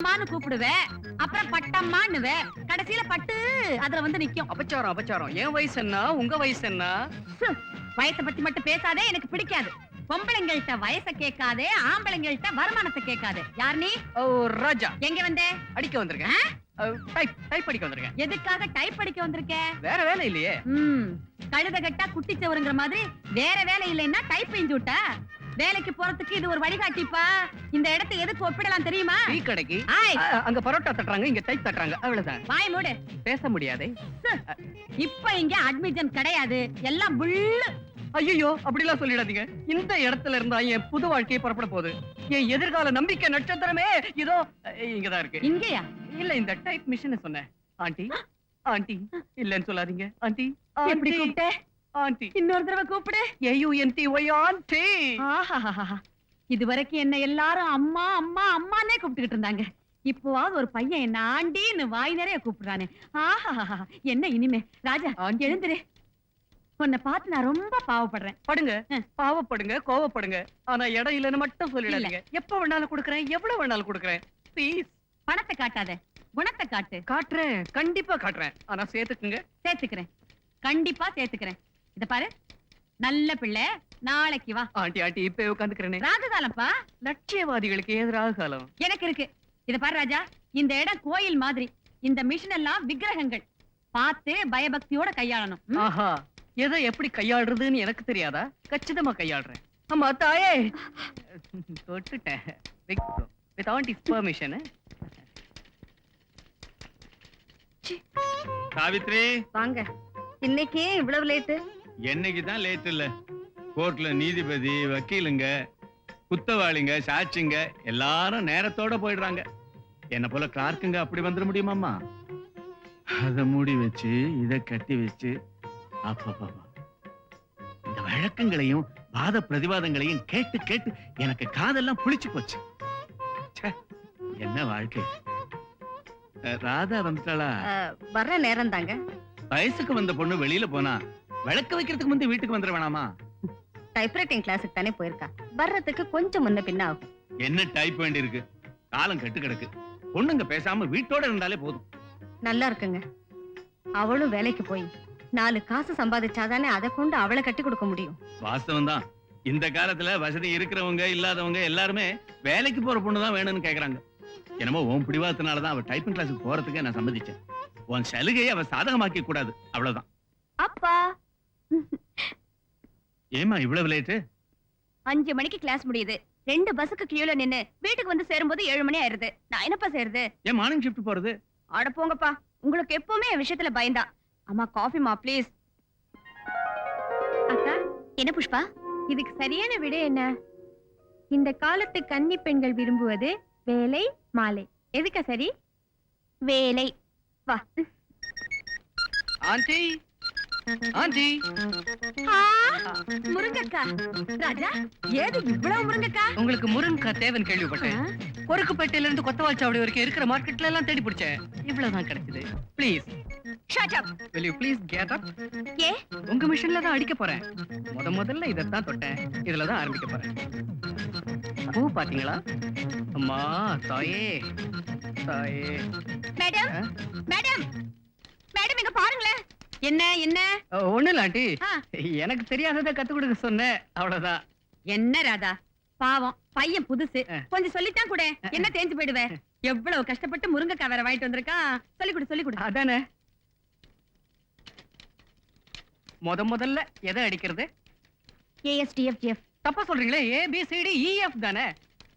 அம்மான்னு கூப்பிடுவேன், அப்புறம் பட்டம்மான்னுவே, கடைசியில பட்டு அதுல வந்து நிக்கும். அபச்சாரம் அபச்சாரம். என் வயசு என்ன, உங்க வயசு என்ன? வயசை பத்தி மட்டும் பேசாதே, எனக்கு பிடிக்காது. பொம்பளைங்கள்ட்ட வயசை கேட்காதே, ஆம்பளைங்கள்ட்ட வருமானத்தை கேட்காதே. யார் நீ? ஓ, ராஜா. எங்க வந்த? அடிக்க வந்திருக்கேன். டைப் அடிக்க வந்திருக்கேன். எதுக்காக டைப் அடிக்க வந்திருக்க? வேற வேலை இல்லையே. கழுத கட்டா குட்டி சவருங்கிற மாதிரி வேற வேலை இல்லைன்னா டைப் செஞ்சு விட்டா? வேலைக்கு போறதுக்கு இது ஒரு வழிகாட்டிப்பா. இந்த இடத்தை எதுக்கு ஒப்பிடலாம் தெரியுமா? டீ கடைக்கு. அங்க பரோட்டா தட்டுறாங்க, இங்க டைப் தட்டுறாங்க, அவ்வளவுதான். வாய் மூடு. பேச முடியாதே. இப்ப இங்க அட்மிஷன் கிடையாது, எல்லாம் புல்லு. ஐயோ, அப்படிலாம் சொல்லிடாதீங்க. இந்த இடத்துல இருந்தா என் புது வாழ்க்கையை புறப்பட போகுது. என் எதிர்கால நம்பிக்கை நட்சத்திரமே இதோ இங்கதான் இருக்கு. இங்கயா? இல்ல, இந்த டைப் மிஷின் சொன்னேன். ஆண்டி ஆண்டி இல்லன்னு சொல்லாதீங்க. ஆண்டி எப்படி கூப்பிட்ட? ஆண்டி. இன்னொரு தடவை கூப்பிடு. AUNTY aunty. இதுவரைக்கும் என்ன எல்லாரும் அம்மா அம்மா அம்மானே கூப்பிட்டுக்கிட்டு இருந்தாங்க. இப்போவாவது ஒரு பையன் என்ன ஆண்டின்னு வாய் நிறைய கூப்பிடுறானே. என்ன இனிமே? ராஜா, எழுந்துரு. உன்னை பார்த்து நான் ரொம்ப பாவப்படுறேன். படுங்க, பாவப்படுங்க, கோவப்படுங்க. ஆனா இடம் இல்லன்னு மட்டும் சொல்லிடாதீங்க. எப்ப வேணாலும் கொடுக்கறேன், எவ்வளவு வேணாலும் கொடுக்கறேன். ப்ளீஸ். பணத்தை காட்டாத, குணத்தை காட்டு. காட்டுறேன், கண்டிப்பா காட்டுறேன். ஆனா சேர்த்துக்குங்க. சேர்த்துக்கிறேன், கண்டிப்பா சேர்த்துக்கிறேன். இத பாரு, நல்ல பிள்ளை, நாளைக்கு வா. ஆண்டி ஆண்டி இப்ப உட்காந்துக்கிறேனே. ராஜகாலம்ப்பா. லட்சியவாதிகளுக்கு ஏது ராகுகாலம்? எனக்கு இருக்கு. இத பாரு ராஜா, இந்த இடம் கோயில் மாதிரி. இந்த மிஷின் எல்லாம் விக்கிரகங்கள். பார்த்து பயபக்தியோட கையாளணும். ஆஹா, எதை எப்படி கையாளுறதுன்னு எனக்கு தெரியாதா? கச்சிதமா கையாளுறேன். ஆமா தாயே, தொட்டுட்டேன். With aunty's permission. சாவித்ரி, வாங்க. இன்னைக்கு இவ்வளவு லேட்டு? என்னைக்கு தான் லேட் இல்ல. கோர்ட்ல நீதிபதி, வக்கீலுங்க, குத்தவாளிங்க, சாட்சிங்க எல்லாரும் நேரத்தோட போயிடுறாங்க. என்ன போல கிளார்க்குங்க அப்படி வந்துட முடியுமாமா? அத மூடி வச்சு இத கட்டி வச்சு அப்பா இந்த வழக்கங்களையும் வாத பிரதிவாதங்களையும் கேட்டு கேட்டு எனக்கு காதெல்லாம் புளிச்சு போச்சு. என்ன வாழ்க்கை. ராதா வந்துட்டாளா? வர்ற நேரம் தாங்க. வயசுக்கு வந்த பொண்ணு வெளியில போனா விளக்க வைக்கிறதுக்கு முந்தைய வீட்டுக்கு வந்துட வேணாமா? டைப்ரைட்டிங் கிளாஸுக்கு தானே போயிருக்கா, வர்றதுக்கு கொஞ்சம் முன்ன பின்ன ஆகும். என்ன டைப் வேண்டி இருக்கு? காலம் கெட்டு கிடக்கு. பொண்ணுங்க பேசாம வீட்டோட இருந்தாலே போதும். நல்லா இருக்குங்க. அவளும் வேலைக்கு போய் 4 காசு சம்பாதிச்சாதானே அதை கொண்டு அவளை கட்டி கொடுக்க முடியும். வாஸ்தவம் தான். இந்த காலத்துல வசதி இருக்கிறவங்க இல்லாதவங்க எல்லாருமே வேலைக்கு போற பொண்ணுதான் வேணும்னு கேக்குறாங்க. என்னமோ உன் பிடிவாதத்தினாலதான் அவ டைப்பிங் கிளாஸுக்கு போறதுக்கு நான் சம்மதிச்சேன். உன் சலுகையை அவ சாதகமாக்க கூடாது, அவ்வளவுதான். அப்பா, ஏமா இவ்வளவு லேட்டு? 5 மணிக்கு கிளாஸ் முடியுது. 2 பஸ்ஸுக்கு கியூல நின்னு வீட்டுக்கு வந்து சேரும்போது 7 மணி ஆயிருது. நான் என்னப்பா செய்யறது? ஏன் மார்னிங் ஷிஃப்ட் போறது? ஆட போங்கப்பா, உங்களுக்கு எப்பவுமே என் விஷயத்துல பயந்தா. அம்மா காஃபிமா ப்ளீஸ். அக்கா. என்ன புஷ்பா? இதுக்கு சரியான விட என்ன? இந்த காலத்து கன்னி பெண்கள் விரும்புவது வேலை மாலை. எதுக்கா சரி? வேலை. வா. Aunty aunty. முருங்கக்கா. ராஜா, ஏது இவ்வளவு முருங்கக்கா? உங்களுக்கு முருங்கக்காய் தேவைன்னு கேள்விப்பட்டேன். பொறுக்குப்பேட்டையில இருந்து கொத்தவால் சாவடி வரைக்கும் இருக்கிற மார்க்கெட்ல எல்லாம் தேடி பிடிச்சேன். இவ்வளவுதான் கிடைச்சது. Please shut up. will you please get up? ஏ, உங்க மிஷின்ல தான் அடிக்க போறேன். முதல்ல இதத்தான் தொட்டேன், இதுல தான் ஆரம்பிக்க போறேன். பூ பாத்தீங்களா? அம்மா தாயே தாயே. மேடம் மேடம் மேடம், இங்க பாருங்களேன். என்ன என்ன? ஒண்ணு இல்ல ஆண்டி, எனக்கு தெரியாததை கத்து கொடுக்க சொன்னேன், அவ்வளவுதான். என்ன ராதா, பாவம் பையன் புதுசு, கொஞ்சம் சொல்லித்தான் கூட. என்ன தேஞ்சு போயிடுவே? எவ்வளவு கஷ்டப்பட்டு முருங்கைக்காய் வேற வாங்கிட்டு வந்திருக்கா. சொல்லி கொடு. அதானே. முதல்ல எதை அடிக்கிறது? ASDFGF. தப்பா சொல்றீங்களே, ABCDEF தானே.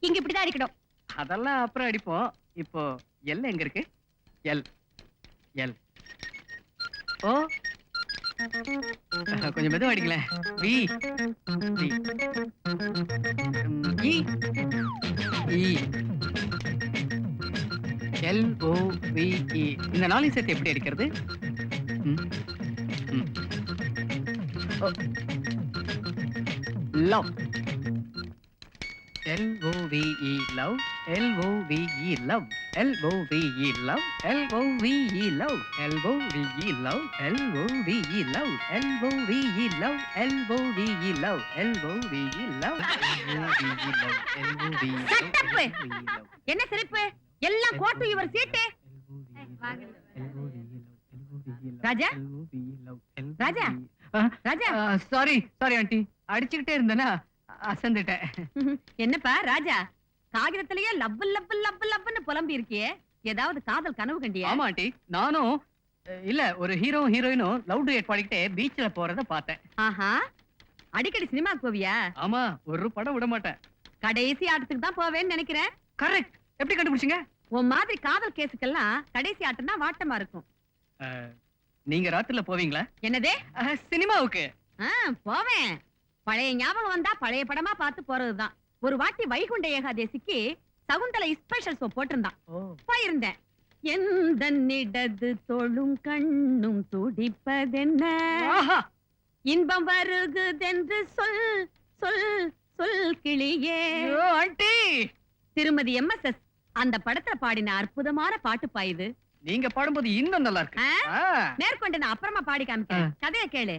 இங்க இப்படிதான் அடிக்கணும். அதெல்லாம் அப்புறம் அடிப்போம். இப்போ எல் எங்க இருக்கு? L L. ஓ, கொஞ்சம் மெதுவா அடிங்களேன். V V E E LOVE. இந்த 4 சேர்த்து எப்படி அடிக்கிறது? Love. LOVE love. LOVE love. LOVE love. LOVE love. LOVE love. LOVE love. LOVE love. LOVE love. LOVE love. என்ன சிரிப்பு? எல்லாம் கோட்டு இவர் சீட்டு. Raja Raja Raja sorry sorry aunty, அடிச்சுக்கிட்டே இருந்தேனா அசந்துட்டேன். என்னப்பா ராஜா, காகிதத்திலேயே லவ் லவ் லவ் லவ்னு புலம்பி இருக்கியே, ஏதாவது காதல் கனவு கண்டியா? ஆமா ஆண்டி, நானும் இல்ல ஒரு ஹீரோ ஹீரோயினும் லவ் டுயட் பாடிக்கிட்டே பீச்ல போறத பார்த்தேன். ஆஹா, அடிக்கடி சினிமாக்கு போவியா? ஆமா, ஒரு படம் விட மாட்டேன். கடைசி ஆட்டத்துக்கு தான் போவேன்னு நினைக்கிறேன். கரெக்ட். எப்படி கண்டுபிடிச்சீங்க? உன் மாதிரி காதல் கேஸுக்கெல்லாம் கடைசி ஆட்டம் தான் வாட்டமா இருக்கும். நீங்க ராத்திரில போவீங்களா? என்னதே? சினிமாவுக்கு போவேன். பழைய ஞாபகம் வந்தா பழைய படமா பார்த்து போறதுதான். ஒரு வாட்டி வைகுண்ட ஏகாதேசிக்கு சகுந்தலை ஸ்பெஷல் ஷோ போட்டிருந்தான், போயிருந்தேன். எந்த இடது தொழும் கண்ணும் துடிப்பதென்ன, இன்பம் வருகுதென்று சொல் சொல் சொல் கிளியே. ஆண்டி, திருமதி MSS அந்த படத்துல பாடின அற்புதமான பாட்டு பாயுது. நீங்க பாடும்போது இன்னும் நல்லா இருக்கு. மேற்கொண்டு நான் அப்புறமா பாடி காமிக்கிறேன், கதைய கேளு.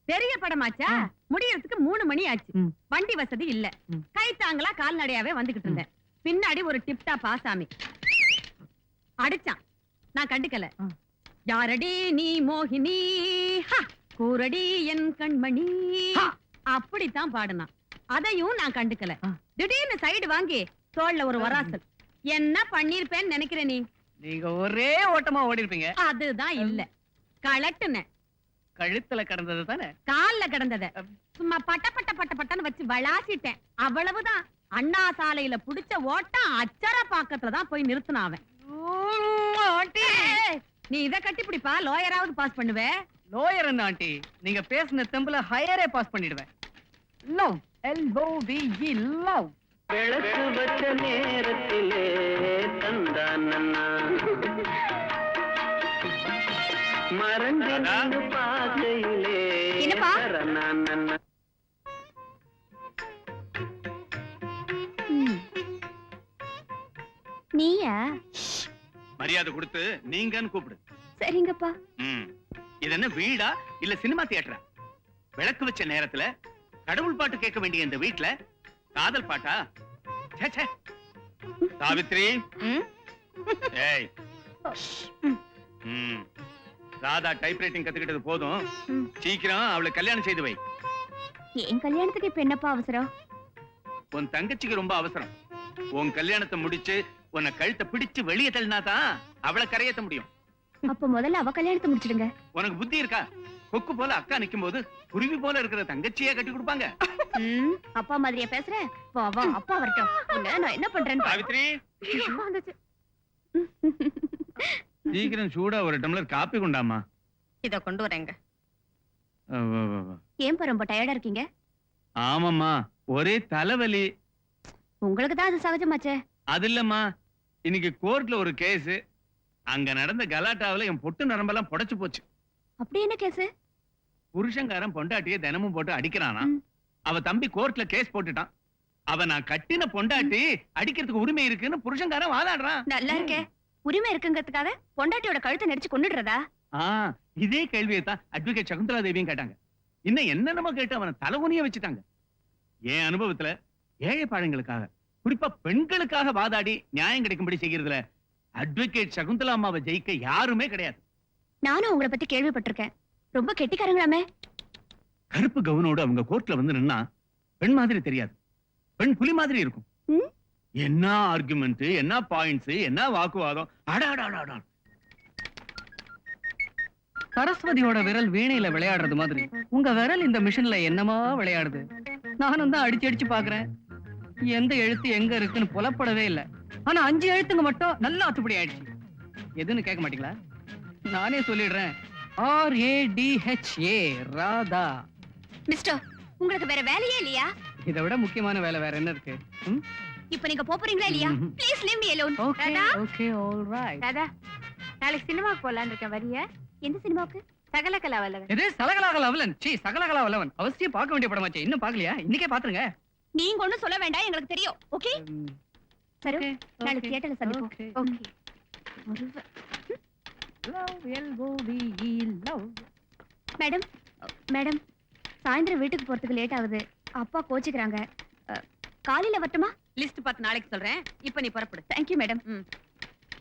பெரிய படமாச்சா, முடியறதுக்கு 3 மணி ஆச்சு. வண்டி வசதி இல்ல, கை தாங்களா கால்நடையாவே வந்துகிட்டு இருந்தேன். பின்னாடி ஒரு டிப்டாப் ஆசாமி அடிச்சான், நான் கண்டுக்கல. யாரடி நீ மோகினி, கூரடி என் கண்மணி, அப்படித்தான் பாடுனான். அதையும் நான் கண்டுக்கல. திடீர்னு சைடு வாங்கி தோள்ல ஒரு வராசல். என்ன பண்ணிருப்பேன்னு நினைக்கிற நீ? நீங்க ஒரே ஓட்டமா ஓடி இருப்பீங்க. அதுதான் இல்ல, கலட்டுன. கழுத்துல கடந்தது தானே? கால்ல கடந்தத சும்மா பட்ட பட்ட பட்ட பட்டன்னு வச்சு வளாசிட்டேன், அவ்வளவுதான். அண்ணா சாலையில புடிச்ச ஓட்டம் அச்சர பாக்கத்துல தான் போய் நிறுத்தினான் அவன். நீ இத கட்டி பிடிப்பா, லோயராவது பாஸ் பண்ணுவே. லோயர் என்ன ஆண்டி, நீங்க பேசின தெம்புல ஹையரே பாஸ் பண்ணிடுவேன். Love, LOVE love. விளக்கு வச்ச நேரத்திலே தந்தானண்ணா மறந்து பாதையிலே தரனானண்ணா. நீயா? மரியாதை கொடுத்து நீங்கன்னு கூப்பிடு. சரிங்கப்பா. இது என்ன வீடா இல்ல சினிமா தியேட்டரா? விளக்கு வச்ச நேரத்துல கடவுள் பாட்டு கேட்க வேண்டிய இந்த வீட்டுல காதல் பாட்டா? சாவித்ரி, ஏய், ராதா டைப்ரைட்டிங் கத்துக்கிட்டது போதும், சீக்கிரம் அவளை கல்யாணம் செய்து வை. என் கல்யாணத்துக்கு இப்ப என்னப்பா அவசரம்? உன் தங்கச்சிக்கு ரொம்ப அவசரம். உன் கல்யாணத்தை முடிச்சு உன்னை கழுத்தை பிடிச்சு வெளியே தள்ளினாதான் அவளை கரையேற்ற முடியும். அப்ப முதல்ல அவ கல்யாணத்தை முடிச்சிடுங்க. உனக்கு புத்தி இருக்கா? கொக்கு போல அக்கா நிக்கும் போது குருவி போல இருக்கிற தங்கச்சியே கட்டி கொடுப்பாங்க. அப்பா மாதிரியா பேசுற? வா வா, அப்பா வரட்டும். நான் என்ன பண்றேன்னு சாவித்ரி, சீக்கிரம் சூடா ஒரு டம்ளர் காப்பி கொண்டாமா. இத கொண்டு வரேங்க. ஏன்பா ரொம்ப டயர்டா இருக்கீங்க? ஆமாம்மா, ஒரே தலைவலி. உங்களுக்கு தான் அது சகஜமாச்சே. அது இல்லம்மா, இன்னைக்கு கோர்ட்ல ஒரு கேஸ். அங்க நடந்த கலாட்டாவில என் பொட்டு நரம்பெல்லாம் புடைச்சு போச்சு. அப்படி என்ன கேஸ்? புருஷங்காரன் பொண்டாட்டியை தினமும் போட்டு அடிக்கிறானா. அவ தம்பி கோர்ட்ல கேஸ் போட்டுட்டான். அவ நான் கட்டின பொண்டாட்டி அடிக்கிறதுக்கு உரிமை இருக்குன்னு புருஷங்காரன் வாதாடுறான். நல்லா இருக்கே, உரிமை இருக்குங்கிறதுக்காக பொண்டாட்டியோட கழுத்தை நெரிச்சு கொன்னுடுறதா? இதே கேள்வியை தான் அட்வொகேட் சகுந்தலா தேவியும் கேட்டாங்க. இன்னும் என்னென்னமோ கேட்டு அவனை தலைகுனிய வச்சுட்டாங்க. என் அனுபவத்துல ஏழை பாழங்களுக்காக, குறிப்பா பெண்களுக்காக வாதாடி நியாயம் கிடைக்கும்படி செய்கிறதுல அட்வொகேட் சகுந்தலா அம்மாவை ஜெயிக்க யாருமே கிடையாது. நானும் உங்களை பத்தி கேள்விப்பட்டிருக்கேன். ரொம்ப கெட்டிக்காரங்களாமே. கருப்பு கவுனோடு அவங்க கோர்ட்ல வந்து நின்னா பெண் மாதிரி தெரியாது, பெண் புலி மாதிரி இருக்கும். என்ன ஆர்குமெண்ட், என்ன பாயிண்ட்ஸ், என்ன வாக்குவாதம். சரஸ்வதியோட விரல் வீணையில விளையாடுறது மாதிரி உங்க விரல் இந்த மிஷின்ல என்னமா விளையாடுது. நானும் தான் அடிச்சு அடிச்சு பாக்குறேன், எந்த எழுத்து எங்க இருக்குன்னு புலப்படவே இல்லை. ஆனா 5 எழுத்துங்க மட்டும் நல்லா அத்துப்படி ஆயிடுச்சு. எதுன்னு கேட்க மாட்டீங்களா? நானே சொல்லிடுறேன், RADHA, ராதா. மிஸ்டர், உங்களுக்கு வேற வேலையே இல்லையா? இதை விட முக்கியமான வேலை வேற என்ன இருக்கு? இப்ப நீங்க போறீங்களா இல்லையா? Please leave me alone. Radha, okay, all right. Radha, நாளைக்கு சினிமாக்கு போலான்னு இருக்கேன், வரியா? எந்த சினிமாவுக்கு? சகலகலாவல்லவன். இது சகலகலாவல்லவன். சீ, சகலகலாவல்லவன் அவசியம் பார்க்க வேண்டிய படமாச்சே. இன்னும் பார்க்கலையா? இன்னைக்கே பாத்துருங்க. நீங்க ஒண்ணும் சொல்ல வேண்டாம், எங்களுக்கு தெரியும். ஓகே சரி, நாளைக்கு தியேட்டர்ல சந்திப்போம். ஓகே. மேடம், மேடம், சாயந்தரம் வீட்டுக்கு போறதுக்கு லேட் ஆகுது. அப்பா கோச்சிக்கிறாங்க. காலையில வரட்டுமா? லிஸ்ட் பார்த்து நாளைக்கு சொல்றேன். இப்ப நீ புறப்படு. Thank you madam.